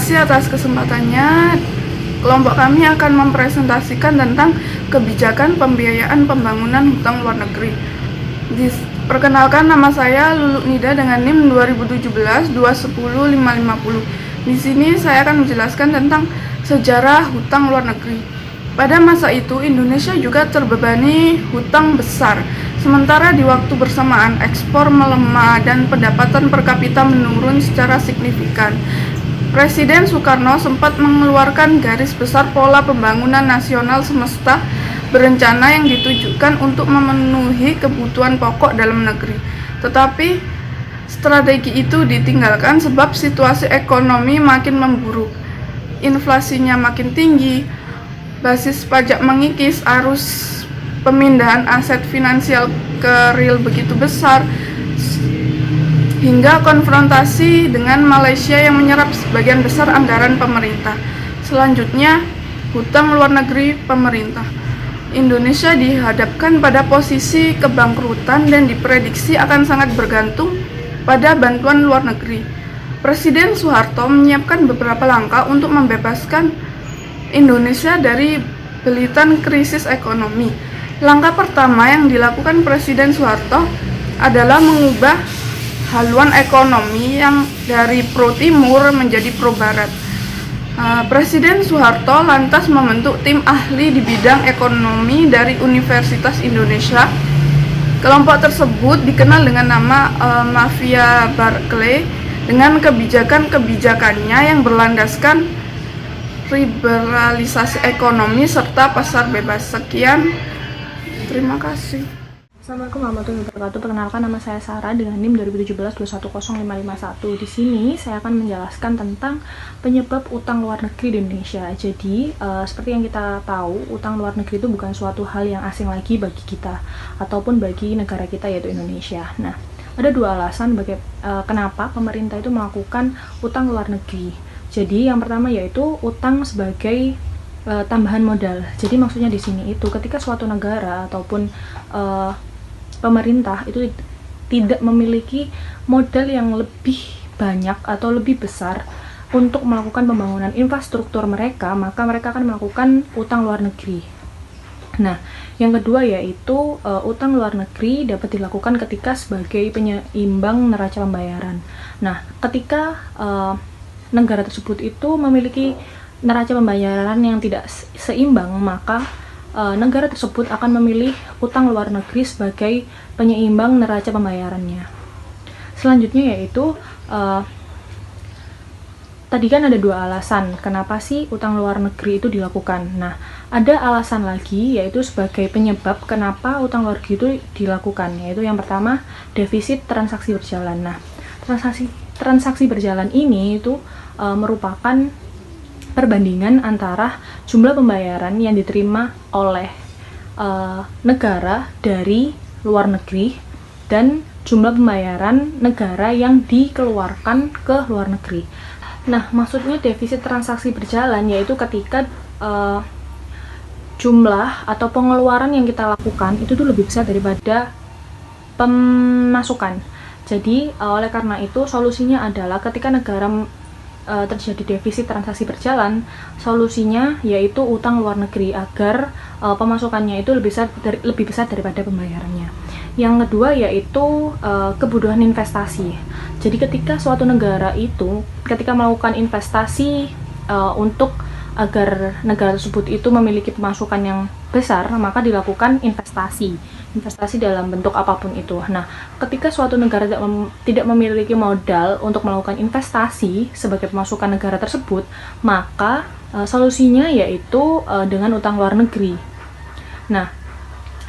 kasih atas kesempatannya. Kelompok kami akan mempresentasikan tentang kebijakan pembiayaan pembangunan hutang luar negeri. Perkenalkan, nama saya Lulu Nida dengan NIM 2017 210 550. Di sini saya akan menjelaskan tentang sejarah hutang luar negeri. Pada masa itu, Indonesia juga terbebani hutang besar. Sementara di waktu bersamaan, ekspor melemah dan pendapatan per kapita menurun secara signifikan. Presiden Soekarno sempat mengeluarkan garis besar pola pembangunan nasional semesta berencana yang ditujukan untuk memenuhi kebutuhan pokok dalam negeri. Tetapi strategi itu ditinggalkan sebab situasi ekonomi makin memburuk. Inflasinya makin tinggi, basis pajak mengikis, arus pemindahan aset finansial ke real begitu besar, hingga konfrontasi dengan Malaysia yang menyerap sebagian besar anggaran pemerintah. Selanjutnya, hutang luar negeri pemerintah. Indonesia dihadapkan pada posisi kebangkrutan dan diprediksi akan sangat bergantung pada bantuan luar negeri. Presiden Soeharto menyiapkan beberapa langkah untuk membebaskan Indonesia dari belitan krisis ekonomi. Langkah pertama yang dilakukan Presiden Soeharto adalah mengubah haluan ekonomi yang dari pro timur menjadi pro barat. Presiden Soeharto lantas membentuk tim ahli di bidang ekonomi dari Universitas Indonesia. Kelompok tersebut dikenal dengan nama Mafia Barclay dengan kebijakan-kebijakannya yang berlandaskan liberalisasi ekonomi serta pasar bebas. Sekian, terima kasih. Assalamualaikum warahmatullahi wabarakatuh. Perkenalkan, nama saya Sarah dengan NIM 2017 210 551. Di sini saya akan menjelaskan tentang penyebab utang luar negeri di Indonesia. Jadi, seperti yang kita tahu, utang luar negeri itu bukan suatu hal yang asing lagi bagi kita ataupun bagi negara kita, yaitu Indonesia. Nah, ada dua alasan kenapa pemerintah itu melakukan utang luar negeri. Jadi, yang pertama yaitu utang sebagai tambahan modal. Jadi, maksudnya di sini itu ketika suatu negara ataupun pemerintah itu tidak memiliki modal yang lebih banyak atau lebih besar untuk melakukan pembangunan infrastruktur mereka, maka mereka akan melakukan utang luar negeri. Nah, yang kedua yaitu utang luar negeri dapat dilakukan ketika sebagai penyeimbang neraca pembayaran. Nah, ketika negara tersebut itu memiliki neraca pembayaran yang tidak seimbang, maka negara tersebut akan memilih utang luar negeri sebagai penyeimbang neraca pembayarannya. Selanjutnya yaitu tadi kan ada dua alasan kenapa sih utang luar negeri itu dilakukan. Nah, ada alasan lagi yaitu sebagai penyebab kenapa utang luar negeri itu dilakukan, yaitu yang pertama defisit transaksi berjalan. Nah, transaksi berjalan ini itu merupakan perbandingan antara jumlah pembayaran yang diterima oleh negara dari luar negeri dan jumlah pembayaran negara yang dikeluarkan ke luar negeri. Nah, maksudnya defisit transaksi berjalan yaitu ketika jumlah atau pengeluaran yang kita lakukan itu tuh lebih besar daripada pemasukan. Jadi, oleh karena itu solusinya adalah ketika negara terjadi defisit transaksi berjalan, solusinya yaitu utang luar negeri agar pemasukannya itu lebih besar daripada pembayarannya. Yang kedua yaitu kebutuhan investasi. Jadi ketika suatu negara itu ketika melakukan investasi untuk agar negara tersebut itu memiliki pemasukan yang besar, maka dilakukan investasi dalam bentuk apapun itu. Nah, ketika suatu negara tidak memiliki modal untuk melakukan investasi sebagai pemasukan negara tersebut, maka solusinya yaitu dengan utang luar negeri. Nah,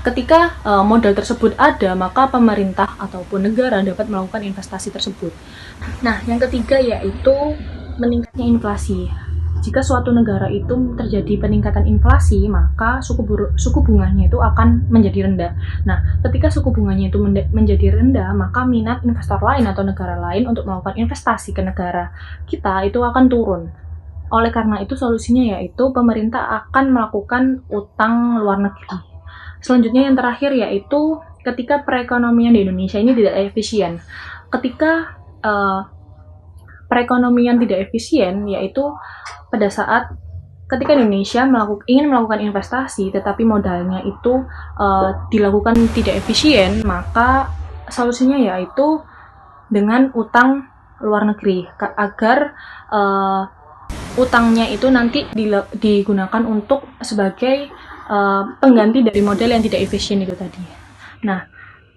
ketika modal tersebut ada, maka pemerintah ataupun negara dapat melakukan investasi tersebut. Nah, yang ketiga yaitu meningkatnya inflasi. Jika suatu negara itu terjadi peningkatan inflasi, maka suku bunganya itu akan menjadi rendah. Nah, ketika suku bunganya itu menjadi rendah, maka minat investor lain atau negara lain untuk melakukan investasi ke negara kita itu akan turun. Oleh karena itu, solusinya yaitu pemerintah akan melakukan utang luar negeri. Selanjutnya yang terakhir yaitu ketika perekonomian di Indonesia ini tidak efisien. Ketika perekonomian tidak efisien, yaitu pada saat ketika Indonesia ingin melakukan investasi tetapi modalnya itu dilakukan tidak efisien, maka solusinya yaitu dengan utang luar negeri agar utangnya itu nanti digunakan untuk sebagai pengganti dari modal yang tidak efisien itu tadi. Nah,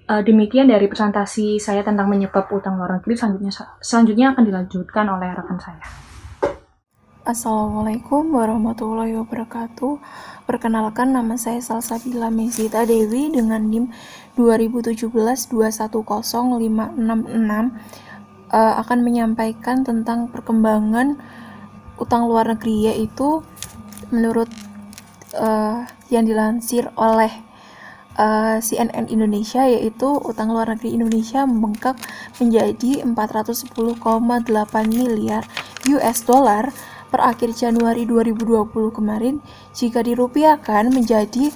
demikian dari presentasi saya tentang menyebab utang luar negeri. Selanjutnya akan dilanjutkan oleh rekan saya. Assalamualaikum warahmatullahi wabarakatuh. Perkenalkan, nama saya Salsabila Mesita Dewi dengan NIM 2017-210566. Akan menyampaikan tentang perkembangan utang luar negeri, yaitu menurut yang dilansir oleh CNN Indonesia, yaitu utang luar negeri Indonesia membengkak menjadi 410,8 miliar US dollar per akhir Januari 2020 kemarin. Jika dirupiahkan menjadi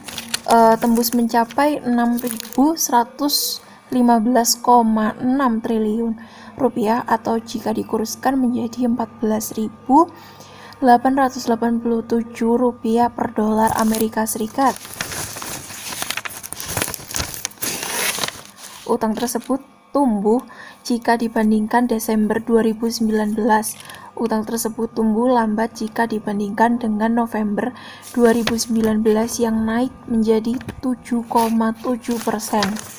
tembus mencapai 6.115,6 triliun rupiah, atau jika dikuruskan menjadi 14.887 rupiah per dolar Amerika Serikat. Utang tersebut tumbuh jika dibandingkan Desember 2019. Utang tersebut tumbuh lambat jika dibandingkan dengan November 2019 yang naik menjadi 7,7%.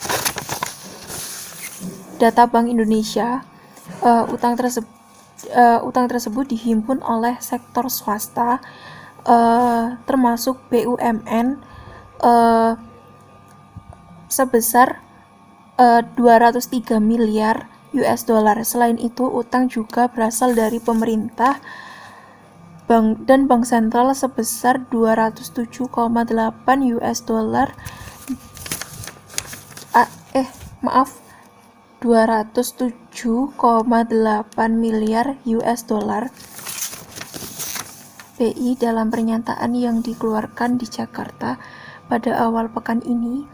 Data Bank Indonesia, utang tersebut dihimpun oleh sektor swasta, termasuk BUMN, sebesar 203 miliar US dollar. Selain itu, utang juga berasal dari pemerintah dan bank sentral sebesar 207,8 US dollar. 207,8 miliar US dollar. BI dalam pernyataan yang dikeluarkan di Jakarta pada awal pekan ini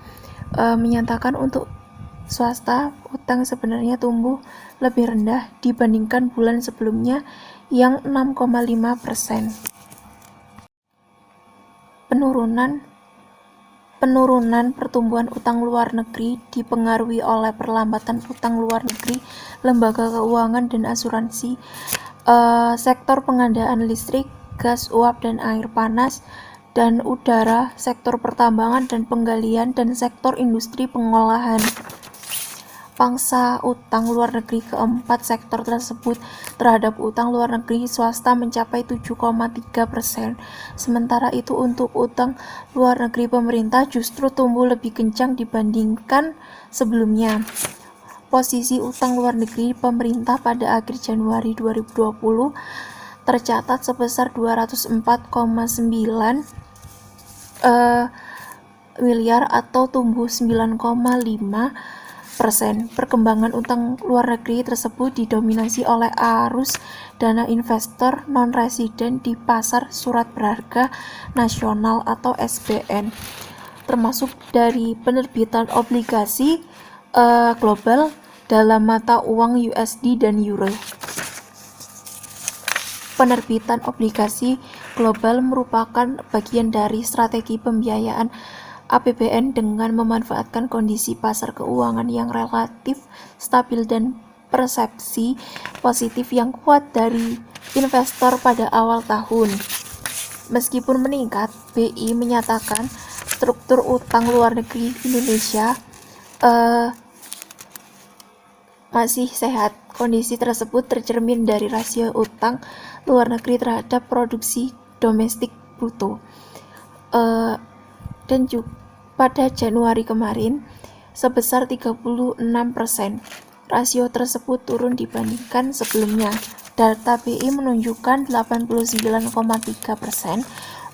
menyatakan untuk swasta utang sebenarnya tumbuh lebih rendah dibandingkan bulan sebelumnya yang 6,5%. Penurunan pertumbuhan utang luar negeri dipengaruhi oleh perlambatan utang luar negeri lembaga keuangan dan asuransi, sektor pengadaan listrik, gas uap dan air panas dan udara, sektor pertambangan dan penggalian, dan sektor industri pengolahan. Pangsa utang luar negeri keempat sektor tersebut terhadap utang luar negeri swasta mencapai 7,3%. Sementara itu untuk utang luar negeri pemerintah justru tumbuh lebih kencang dibandingkan sebelumnya. Posisi utang luar negeri pemerintah pada akhir Januari 2020 tercatat sebesar 204,9 miliar atau tumbuh 9,5%. Perkembangan utang luar negeri tersebut didominasi oleh arus dana investor non-residen di pasar surat berharga nasional atau SBN, termasuk dari penerbitan obligasi global dalam mata uang USD dan Euro. Penerbitan obligasi global merupakan bagian dari strategi pembiayaan APBN dengan memanfaatkan kondisi pasar keuangan yang relatif stabil dan persepsi positif yang kuat dari investor pada awal tahun. Meskipun meningkat, BI menyatakan struktur utang luar negeri Indonesia masih sehat. Kondisi tersebut tercermin dari rasio utang luar negeri terhadap produksi domestik bruto. Dan juga pada Januari kemarin sebesar 36%. Rasio tersebut turun dibandingkan sebelumnya. Data BI menunjukkan 89,3%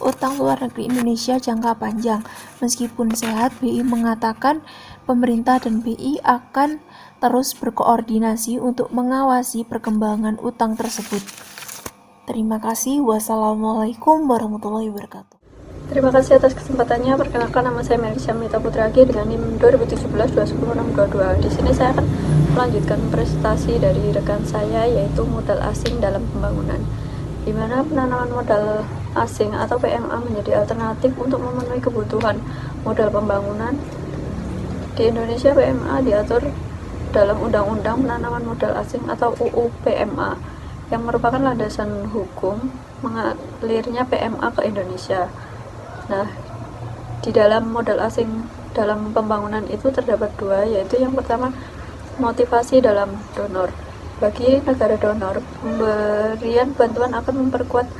utang luar negeri Indonesia jangka panjang. Meskipun sehat, BI mengatakan pemerintah dan BI akan terus berkoordinasi untuk mengawasi perkembangan utang tersebut. Terima kasih. Wassalamualaikum warahmatullahi wabarakatuh. Terima kasih atas kesempatannya. Perkenalkan, nama saya Melisa Mita Putragi dengan NIM 2017-210-622. Di sini saya akan melanjutkan presentasi dari rekan saya, yaitu modal asing dalam pembangunan, di mana penanaman modal asing atau PMA menjadi alternatif untuk memenuhi kebutuhan modal pembangunan. Di Indonesia, PMA diatur dalam Undang-Undang Penanaman Modal Asing atau UU PMA, yang merupakan landasan hukum mengalirnya PMA ke Indonesia. Nah, di dalam modal asing dalam pembangunan itu terdapat dua, yaitu yang pertama, motivasi dalam donor. Bagi negara donor, pemberian bantuan akan memperkuat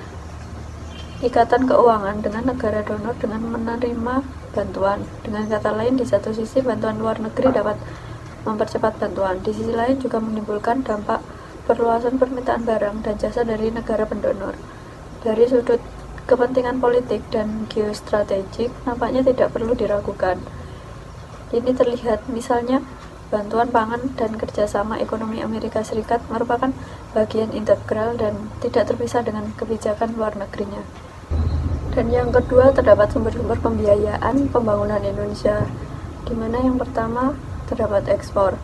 ikatan keuangan dengan negara donor dengan menerima bantuan. Dengan kata lain, di satu sisi bantuan luar negeri dapat mempercepat bantuan, di sisi lain juga menimbulkan dampak perluasan permintaan barang dan jasa dari negara pendonor. Dari sudut kepentingan politik dan geostrategik, nampaknya tidak perlu diragukan. Ini terlihat misalnya bantuan pangan dan kerjasama ekonomi Amerika Serikat merupakan bagian integral dan tidak terpisah dengan kebijakan luar negerinya. Dan yang kedua, terdapat sumber-sumber pembiayaan pembangunan Indonesia, di mana yang pertama terdapat ekspor.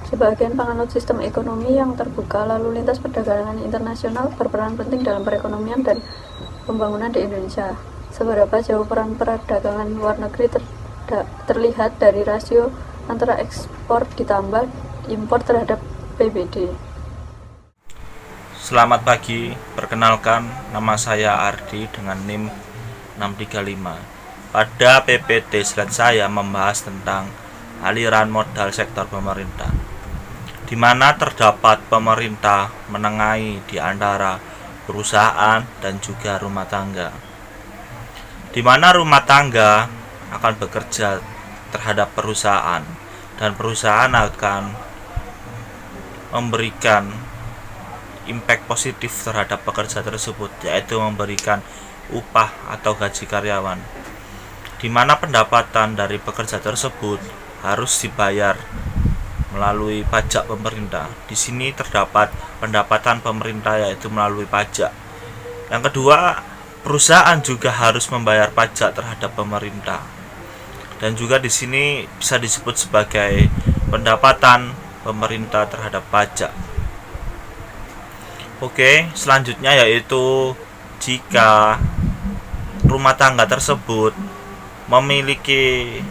Sebagian penganut sistem ekonomi yang terbuka, lalu lintas perdagangan internasional berperan penting dalam perekonomian dan pembangunan di Indonesia. Seberapa jauh peran perdagangan luar negeri terlihat dari rasio antara ekspor ditambah impor terhadap PBD. Selamat pagi, perkenalkan nama saya Ardi dengan NIM 635. Pada PPT slide saya membahas tentang aliran modal sektor pemerintah, di mana terdapat pemerintah menengahi di antara perusahaan dan juga rumah tangga, di mana rumah tangga akan bekerja terhadap perusahaan dan perusahaan akan memberikan impact positif terhadap pekerja tersebut, yaitu memberikan upah atau gaji karyawan, di mana pendapatan dari pekerja tersebut harus dibayar melalui pajak pemerintah. Di sini terdapat pendapatan pemerintah, yaitu melalui pajak. Yang kedua, perusahaan juga harus membayar pajak terhadap pemerintah. Dan juga di sini bisa disebut sebagai pendapatan pemerintah terhadap pajak. Oke, selanjutnya yaitu jika rumah tangga tersebut memiliki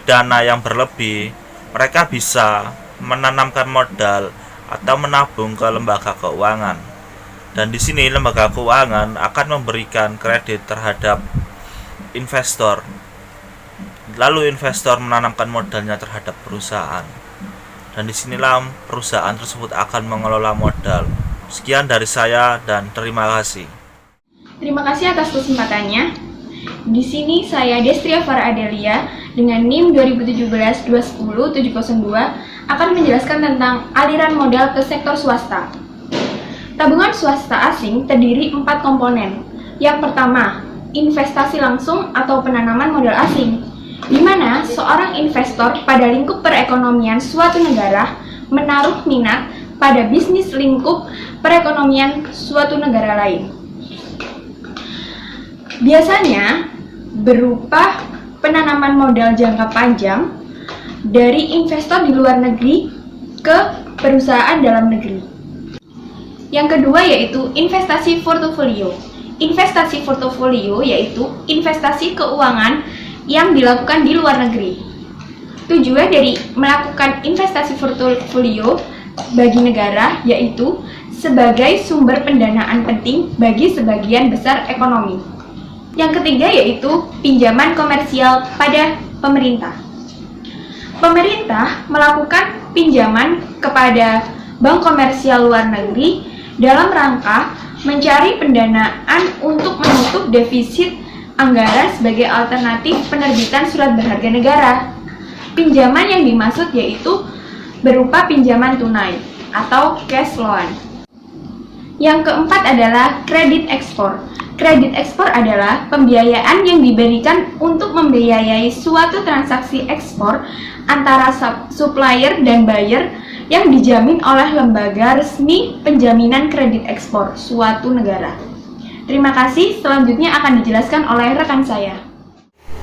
dana yang berlebih, mereka bisa menanamkan modal atau menabung ke lembaga keuangan. Dan di sini lembaga keuangan akan memberikan kredit terhadap investor. Lalu investor menanamkan modalnya terhadap perusahaan. Dan disinilah perusahaan tersebut akan mengelola modal. Sekian dari saya dan terima kasih. Terima kasih atas kesempatannya. Di sini saya Destria Farah Adelia dengan NIM 2017-210-702 akan menjelaskan tentang aliran modal ke sektor swasta. Tabungan swasta asing terdiri 4 komponen. Yang pertama, investasi langsung atau penanaman modal asing, di mana seorang investor pada lingkup perekonomian suatu negara menaruh minat pada bisnis lingkup perekonomian suatu negara lain. Biasanya berupa penanaman modal jangka panjang dari investor di luar negeri ke perusahaan dalam negeri. Yang kedua yaitu investasi portofolio. Investasi portofolio yaitu investasi keuangan yang dilakukan di luar negeri. Tujuan dari melakukan investasi portofolio bagi negara yaitu sebagai sumber pendanaan penting bagi sebagian besar ekonomi. Yang ketiga yaitu pinjaman komersial pada pemerintah. Pemerintah melakukan pinjaman kepada bank komersial luar negeri dalam rangka mencari pendanaan untuk menutup defisit anggaran sebagai alternatif penerbitan surat berharga negara. Pinjaman yang dimaksud yaitu berupa pinjaman tunai atau cash loan. Yang keempat adalah kredit ekspor. Kredit ekspor adalah pembiayaan yang diberikan untuk membiayai suatu transaksi ekspor antara supplier dan buyer yang dijamin oleh lembaga resmi penjaminan kredit ekspor suatu negara. Terima kasih, selanjutnya akan dijelaskan oleh rekan saya.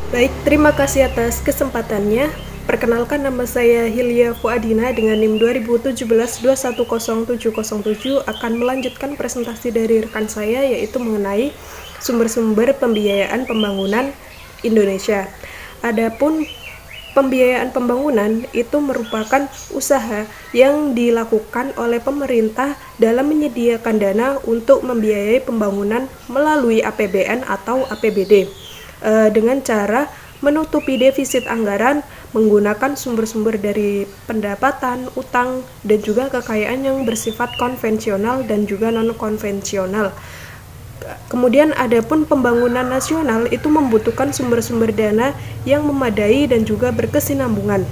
Baik, terima kasih atas kesempatannya. Perkenalkan, nama saya Hilya Fuadina dengan NIM 2017-210707 akan melanjutkan presentasi dari rekan saya, yaitu mengenai sumber-sumber pembiayaan pembangunan Indonesia. Adapun pembiayaan pembangunan itu merupakan usaha yang dilakukan oleh pemerintah dalam menyediakan dana untuk membiayai pembangunan melalui APBN atau APBD dengan cara menutupi defisit anggaran menggunakan sumber-sumber dari pendapatan, utang, dan juga kekayaan yang bersifat konvensional dan juga non-konvensional. Kemudian adapun pembangunan nasional itu membutuhkan sumber-sumber dana yang memadai dan juga berkesinambungan,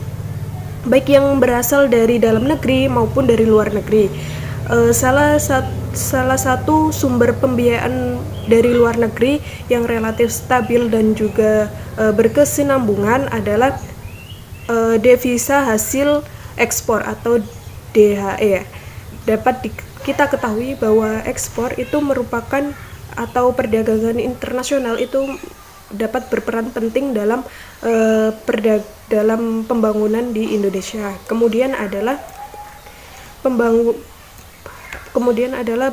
baik yang berasal dari dalam negeri maupun dari luar negeri. Salah satu sumber pembiayaan dari luar negeri yang relatif stabil dan juga berkesinambungan adalah devisa hasil ekspor atau DHE. Dapat kita ketahui bahwa ekspor itu merupakan atau perdagangan internasional itu dapat berperan penting dalam dalam pembangunan di Indonesia. Kemudian adalah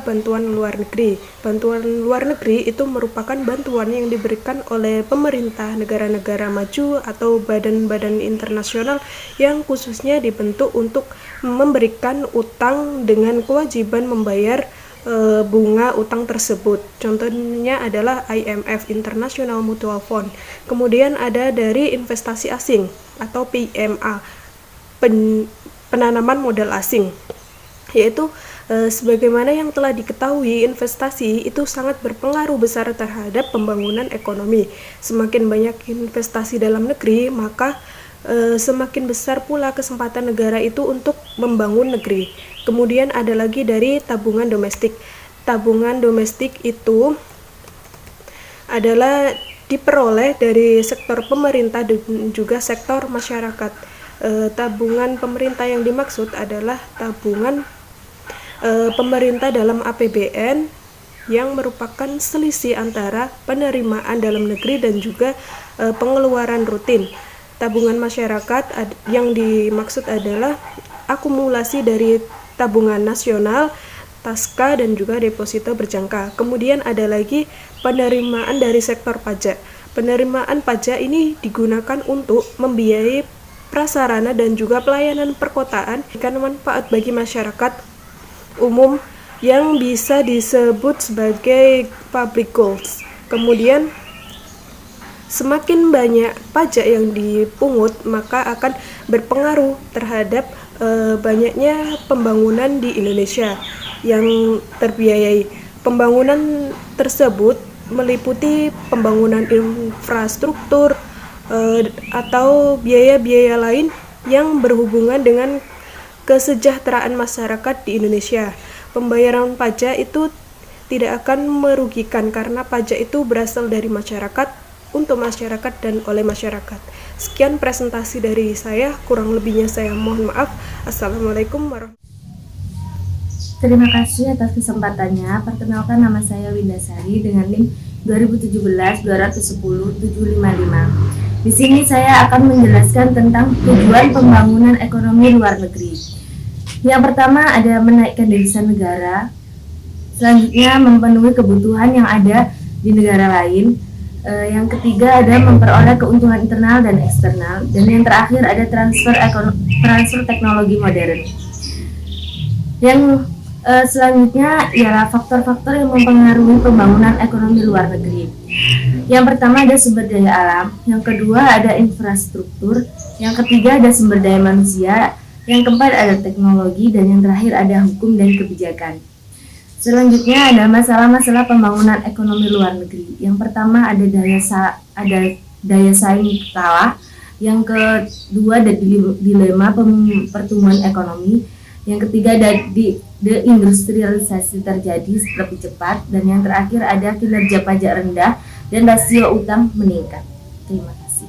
bantuan luar negeri. Bantuan luar negeri itu merupakan bantuan yang diberikan oleh pemerintah negara-negara maju atau badan-badan internasional yang khususnya dibentuk untuk memberikan utang dengan kewajiban membayar bunga utang tersebut. Contohnya adalah IMF, International Mutual Fund. Kemudian ada dari investasi asing atau PMA, penanaman modal asing, yaitu sebagaimana yang telah diketahui, investasi itu sangat berpengaruh besar terhadap pembangunan ekonomi. Semakin banyak investasi dalam negeri, maka semakin besar pula kesempatan negara itu untuk membangun negeri. Kemudian ada lagi dari tabungan domestik. Tabungan domestik itu adalah diperoleh dari sektor pemerintah dan juga sektor masyarakat. Tabungan pemerintah yang dimaksud adalah tabungan pemerintah dalam APBN yang merupakan selisih antara penerimaan dalam negeri dan juga pengeluaran rutin. Tabungan masyarakat yang dimaksud adalah akumulasi dari tabungan nasional, taska, dan juga deposito berjangka. Kemudian ada lagi penerimaan dari sektor pajak. Penerimaan pajak ini digunakan untuk membiayai prasarana dan juga pelayanan perkotaan dengan manfaat bagi masyarakat umum yang bisa disebut sebagai public goals. Kemudian semakin banyak pajak yang dipungut, maka akan berpengaruh terhadap banyaknya pembangunan di Indonesia yang terbiayai. Pembangunan tersebut meliputi pembangunan infrastruktur atau biaya-biaya lain yang berhubungan dengan kesejahteraan masyarakat di Indonesia. Pembayaran pajak itu tidak akan merugikan karena pajak itu berasal dari masyarakat, untuk masyarakat, dan oleh masyarakat. Sekian presentasi dari saya, kurang lebihnya saya mohon maaf. Assalamualaikum warahmatullahi wabarakatuh. Terima kasih atas kesempatannya. Perkenalkan, nama saya Windasari dengan NIM 2017-210-755. Di sini saya akan menjelaskan tentang tujuan pembangunan ekonomi luar negeri. Yang pertama ada menaikkan devisa negara, selanjutnya memenuhi kebutuhan yang ada di negara lain, yang ketiga ada memperoleh keuntungan internal dan eksternal, dan yang terakhir ada transfer teknologi modern. Yang selanjutnya ialah faktor-faktor yang mempengaruhi pembangunan ekonomi luar negeri. Yang pertama ada sumber daya alam, yang kedua ada infrastruktur, yang ketiga ada sumber daya manusia, yang keempat ada teknologi, dan yang terakhir ada hukum dan kebijakan. Selanjutnya ada masalah-masalah pembangunan ekonomi luar negeri. Yang pertama ada daya saing kalah, yang kedua ada dilema pertumbuhan ekonomi, yang ketiga ada deindustrialisasi terjadi lebih cepat, dan yang terakhir ada kinerja pajak rendah dan rasio utang meningkat. Terima kasih.